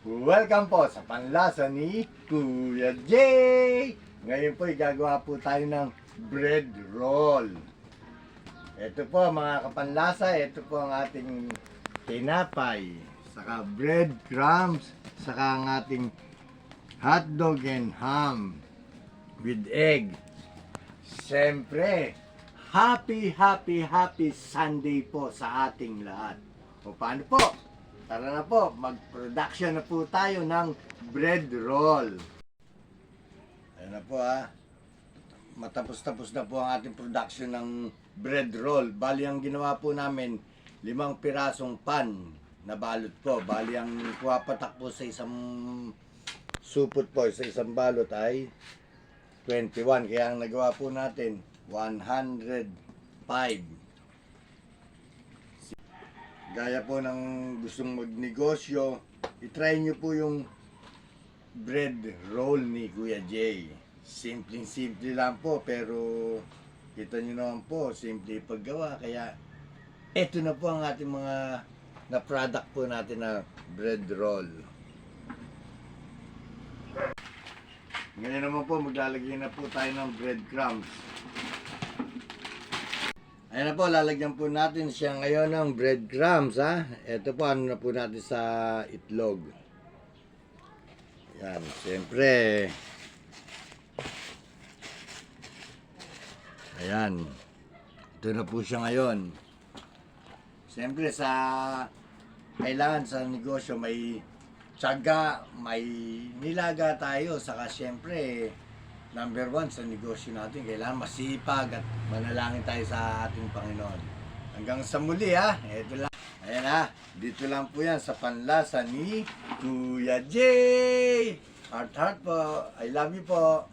Welcome po sa panlasa ni Kuya Jay! Ngayon po gagawa po tayo ng bread roll. Ito po mga kapanlasa, ito po ang ating tinapay, saka bread crumbs, saka ang ating hotdog and ham with egg. Siyempre, happy Sunday po sa ating lahat. O paano po? Tara na po, mag-production na po tayo ng bread roll. Ayan na po ha. Matapos-tapos na po ang ating production ng bread roll. Bali ang ginawa po namin, 5 pirasong pan na balot po. Bali ang puwapatak po sa isang supot po, sa isang balot ay 21. Kaya ang nagawa po natin, 105. Gaya po ng gustong magnegosyo, itry nyo po yung bread roll ni Kuya Jay. Simple lang po, pero kita nyo naman po, simple paggawa. Kaya eto na po ang ating mga na product po natin na bread roll. Ngayon naman po, maglalagay na po tayo ng breadcrumbs. Ayan na po, lalagyan po natin siya ngayon ng breadcrumbs, ha. Ito po, ano na po natin sa itlog. Ayan, siyempre. Ayan. Ito na po siya ngayon. Siyempre, kailangan sa negosyo may tiyaga, may nilaga tayo. Saka siyempre, number 1 sa negosyo natin, kailangan masipag at manalangin tayo sa ating Panginoon. Hanggang sa muli ha, ito lang. Ayan ha, dito lang po yan sa panlasa ni Kuya Jay. Heart po, I love you po.